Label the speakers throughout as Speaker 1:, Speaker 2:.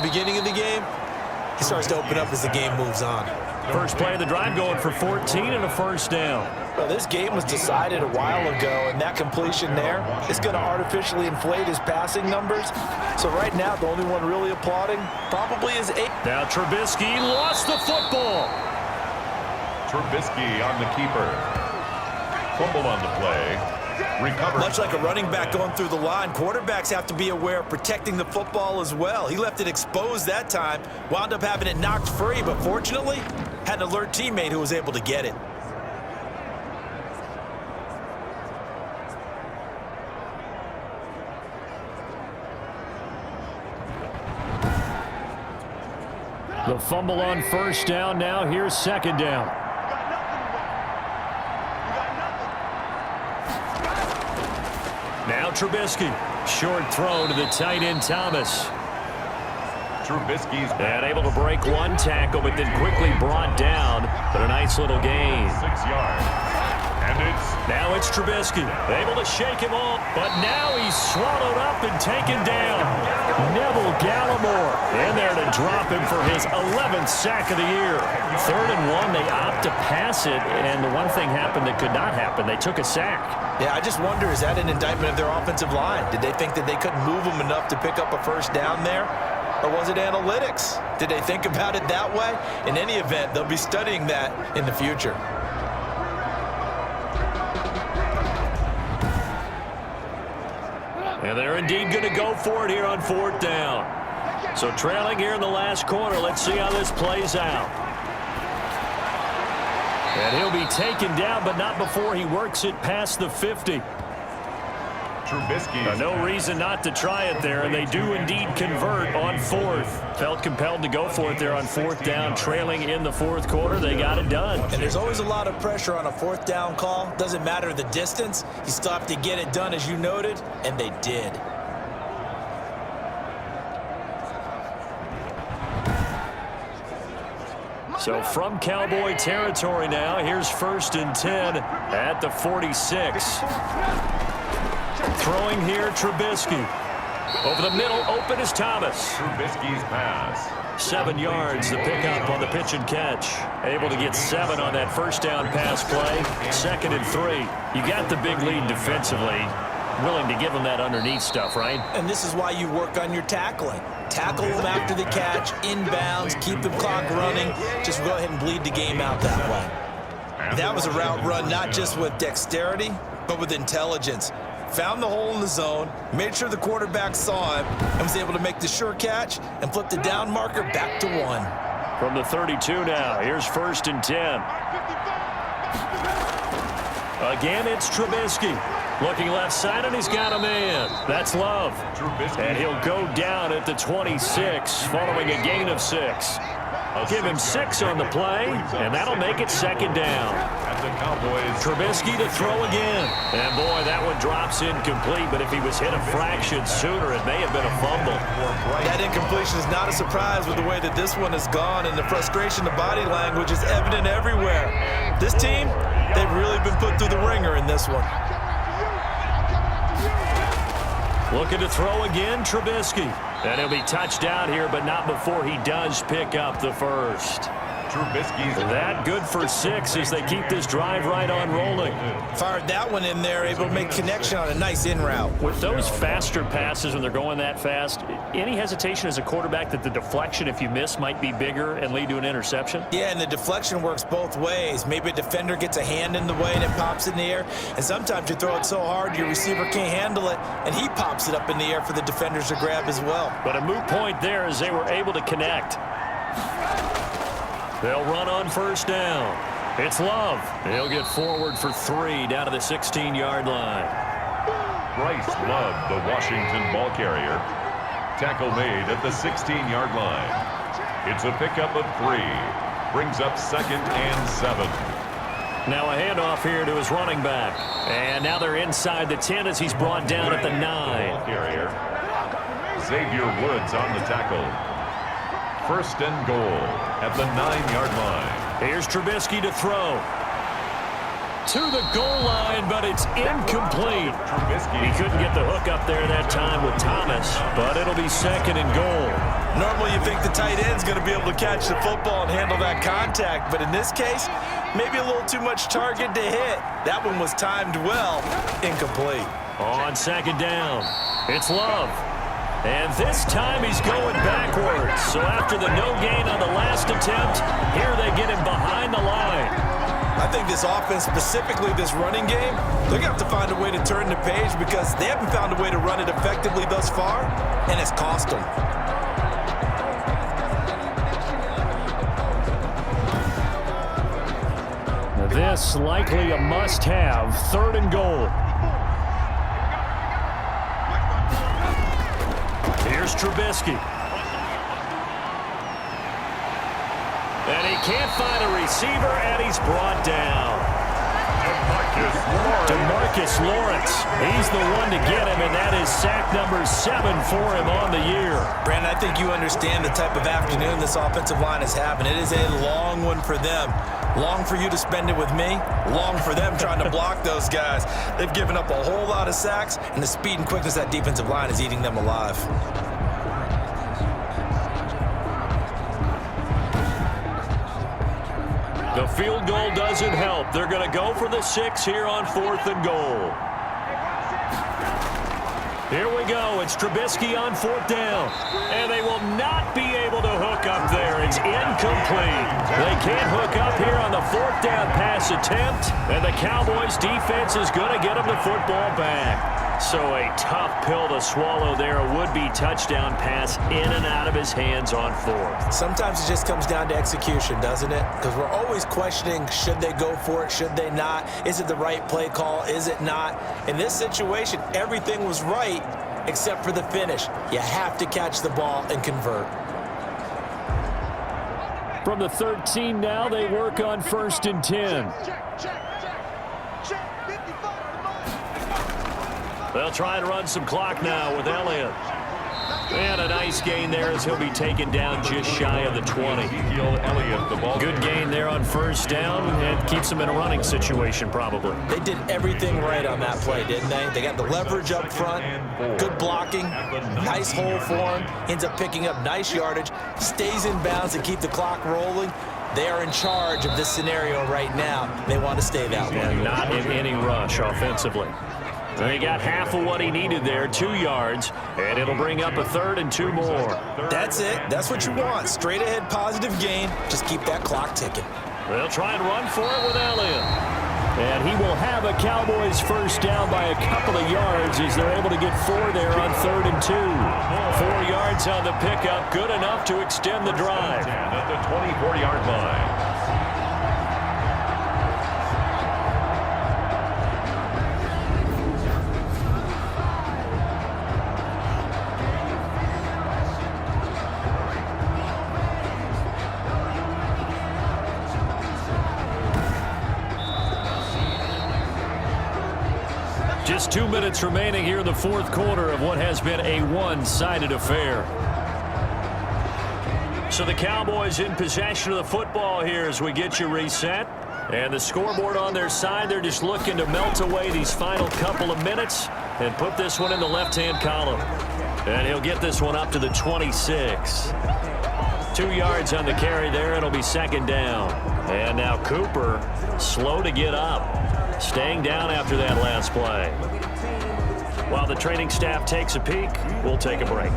Speaker 1: Beginning of the game, he starts to open up as the game moves on.
Speaker 2: First play of the drive going for 14 and a first down.
Speaker 3: Well, this game was decided a while ago, and that completion there is going to artificially inflate his passing numbers. So right now, the only one really applauding probably is 8.
Speaker 2: Now Trubisky lost the football.
Speaker 4: Trubisky on the keeper. Fumble on the play. Recovered.
Speaker 1: Much like a running back going through the line, quarterbacks have to be aware of protecting the football as well. He left it exposed that time, wound up having it knocked free, but fortunately, had an alert teammate who was able to get it.
Speaker 2: The fumble on first down. Now here's second down. Now Trubisky. Short throw to the tight end Thomas.
Speaker 4: Trubisky's
Speaker 2: and able to break one tackle, but then quickly brought down. But a nice little gain.
Speaker 4: 6 yards. And
Speaker 2: now it's Trubisky. Able to shake him off, but now he's swallowed up and taken down. Neville Gallimore in there to drop him for his 11th sack of the year. 3rd and 1, they opt to pass it, and the one thing happened that could not happen. They took a sack.
Speaker 1: Yeah, I just wonder, is that an indictment of their offensive line? Did they think that they couldn't move them enough to pick up a first down there? Or was it analytics? Did they think about it that way? In any event, they'll be studying that in the future.
Speaker 2: And they're indeed going to go for it here on 4th down. So trailing here in the last quarter. Let's see how this plays out. And he'll be taken down, but not before he works it past the 50.
Speaker 4: Trubisky.
Speaker 2: No reason not to try it there, and they do indeed convert on 4th. Felt compelled to go for it there on 4th down, trailing in the 4th quarter. They got it done.
Speaker 1: And there's always a lot of pressure on a 4th down call. Doesn't matter the distance. You still have to get it done, as you noted, and they did.
Speaker 2: So from Cowboy territory now, here's 1st and 10 at the 46. Throwing here, Trubisky. Over the middle, open is Thomas.
Speaker 4: Trubisky's pass.
Speaker 2: 7 yards, the pickup on the pitch and catch. Able to get 7 on that first down pass play. 2nd and 3. You got the big lead defensively. Willing to give them that underneath stuff, right?
Speaker 1: And this is why you work on your tackling. Tackle them after the catch, inbounds, keep the clock running. Just go ahead and bleed the game out that way. That was a route run not just with dexterity, but with intelligence. Found the hole in the zone, made sure the quarterback saw him, and was able to make the sure catch and flip the down marker back to 1.
Speaker 2: From the 32 now, here's 1st and 10. Again, it's Trubisky. Looking left side, and he's got a man. That's Love. And he'll go down at the 26, following a gain of 6. Give him 6 on the play, and that'll make it 2nd down. Trubisky to throw again. And, boy, that one drops incomplete, but if he was hit a fraction sooner, it may have been a fumble.
Speaker 1: That incompletion is not a surprise with the way that this one has gone, and the frustration, the body language is evident everywhere. This team, they've really been put through the ringer in this one.
Speaker 2: Looking to throw again, Trubisky. And he'll be touched out here, but not before he does pick up the first.
Speaker 4: Trubisky's
Speaker 2: that good for 6 as they keep this drive right on rolling.
Speaker 1: Fired that one in there, able to make connection on a nice in route.
Speaker 2: With those faster passes when they're going that fast, any hesitation as a quarterback that the deflection, if you miss, might be bigger and lead to an interception?
Speaker 1: Yeah, and the deflection works both ways. Maybe a defender gets a hand in the way and it pops in the air, and sometimes you throw it so hard your receiver can't handle it, and he pops it up in the air for the defenders to grab as well.
Speaker 2: But a moot point there as they were able to connect. They'll run on 1st down. It's Love. He'll get forward for 3 down to the 16-yard line.
Speaker 4: Bryce Love, the Washington ball carrier. Tackle made at the 16-yard line. It's a pickup of 3. Brings up 2nd and 7.
Speaker 2: Now a handoff here to his running back. And now they're inside the 10 as he's brought down at the 9.
Speaker 4: Ball carrier. Xavier Woods on the tackle. 1st and goal at the 9-yard line.
Speaker 2: Here's Trubisky to throw. To the goal line, but it's incomplete. He couldn't get the hook up there that time with Thomas, but it'll be 2nd and goal.
Speaker 3: Normally you think the tight end's going to be able to catch the football and handle that contact, but in this case, maybe a little too much target to hit. That one was timed well, incomplete.
Speaker 2: On second down, it's Love. And this time he's going backwards. So after the no gain on the last attempt, here they get him behind the line.
Speaker 3: I think this offense, specifically this running game, they're going to have to find a way to turn the page because they haven't found a way to run it effectively thus far, and it's cost them.
Speaker 2: This likely a must-have, 3rd and goal. Here's Trubisky. And he can't find a receiver, and he's brought down. DeMarcus Lawrence. He's the one to get him, and that is sack number 7 for him on the year.
Speaker 3: Brandon, I think you understand the type of afternoon this offensive line is having. It is a long one for them. Long for you to spend it with me. Long for them trying to block those guys. They've given up a whole lot of sacks, and the speed and quickness of that defensive line is eating them alive.
Speaker 2: The field goal doesn't help. They're going to go for the 6 here on 4th and goal. Here we go. It's Trubisky on 4th down. And they will not be able to hook up there. It's incomplete. They can't hook up here on the 4th down pass attempt. And the Cowboys defense is going to get them the football back. So a tough pill to swallow there. A would-be touchdown pass in and out of his hands on 4th.
Speaker 3: Sometimes it just comes down to execution, doesn't it? Because we're always questioning, should they go for it, should they not? Is it the right play call, is it not? In this situation, everything was right except for the finish. You have to catch the ball and convert.
Speaker 2: From the 13 now, they work on 1st and 10. They'll try and run some clock now with Elliott. And a nice gain there as he'll be taken down just shy of the 20. Good gain there on 1st down and keeps him in a running situation probably.
Speaker 3: They did everything right on that play, didn't they? They got the leverage up front, good blocking, nice hole for him, ends up picking up nice yardage, stays in bounds and keep the clock rolling. They are in charge of this scenario right now. They want to stay that way.
Speaker 2: And not in any rush offensively. He got half of what he needed there, 2 yards, and it'll bring up a 3rd and 2 more.
Speaker 3: That's it. That's what you want. Straight ahead positive gain. Just keep that clock ticking.
Speaker 2: They'll try and run for it with Elliott. And he will have a Cowboys 1st down by a couple of yards as they're able to get 4 there on 3rd and 2. 4 yards on the pickup, good enough to extend the drive.
Speaker 4: At the 24-yard line.
Speaker 2: Just 2 minutes remaining here in the 4th quarter of what has been a one-sided affair. So the Cowboys in possession of the football here as we get you reset. And the scoreboard on their side, they're just looking to melt away these final couple of minutes and put this one in the left-hand column. And he'll get this one up to the 26. 2 yards on the carry there. It'll be 2nd down. And now Cooper slow to get up. Staying down after that last play. While the training staff takes a peek, we'll take a break.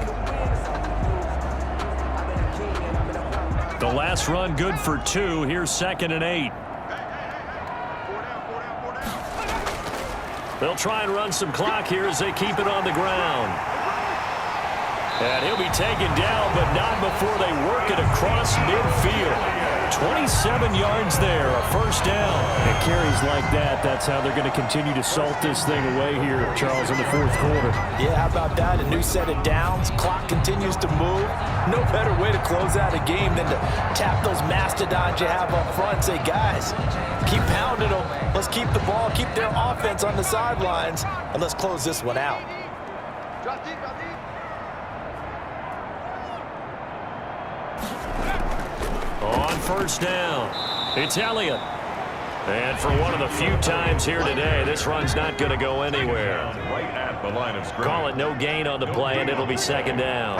Speaker 2: The last run good for 2. Here's 2nd and 8. They'll try and run some clock here as they keep it on the ground. And he'll be taken down, but not before they work it across midfield. 27 yards there, a 1st down. And carries like that, that's how they're going to continue to salt this thing away here, Charles, in the 4th quarter.
Speaker 3: Yeah, how about that? A new set of downs. Clock continues to move. No better way to close out a game than to tap those mastodons you have up front and say, guys, keep pounding them. Let's keep the ball, keep their offense on the sidelines, and let's close this one out.
Speaker 2: On 1st down, it's Elliott. And for one of the few times here today, this run's not going to go anywhere.
Speaker 4: Right at the line of scrimmage.
Speaker 2: Call it no gain on the play, and it'll be second down.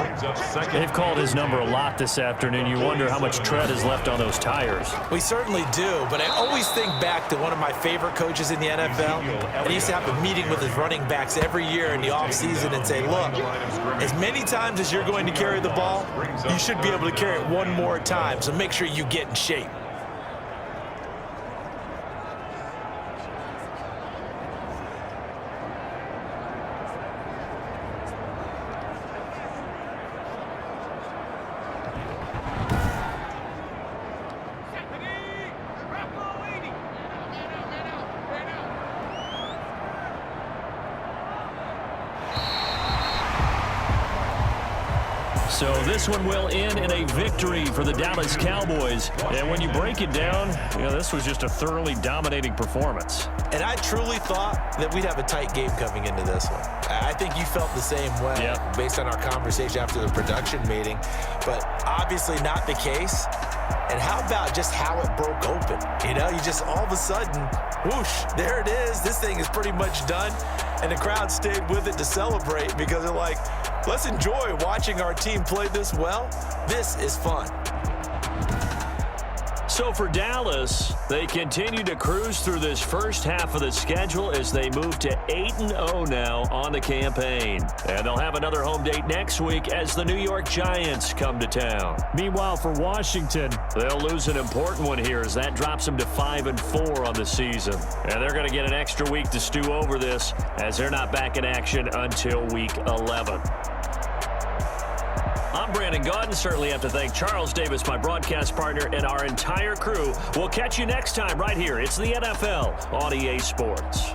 Speaker 2: They've called his number a lot this afternoon. You wonder how much tread is left on those tires.
Speaker 1: We certainly do, but I always think back to one of my favorite coaches in the NFL. And he used to have a meeting with his running backs every year in the offseason and say, look, as many times as you're going to carry the ball, you should be able to carry it one more time, so make sure you get in shape.
Speaker 2: So this one will end in a victory for the Dallas Cowboys. And when you break it down, this was just a thoroughly dominating performance.
Speaker 1: And I truly thought that we'd have a tight game coming into this one. I think you felt the same way based on our conversation after the production meeting, but obviously not the case. And how about just how it broke open? You just all of a sudden, whoosh, there it is. This thing is pretty much done. And the crowd stayed with it to celebrate because they're like, let's enjoy watching our team play this well. This is fun.
Speaker 2: So for Dallas, they continue to cruise through this first half of the schedule as they move to 8-0 now on the campaign. And they'll have another home date next week as the New York Giants come to town. Meanwhile, for Washington, they'll lose an important one here as that drops them to 5-4 on the season. And they're going to get an extra week to stew over this as they're not back in action until week 11. I'm Brandon Gaudin. Certainly have to thank Charles Davis, my broadcast partner, and our entire crew. We'll catch you next time right here. It's the NFL on EA Sports.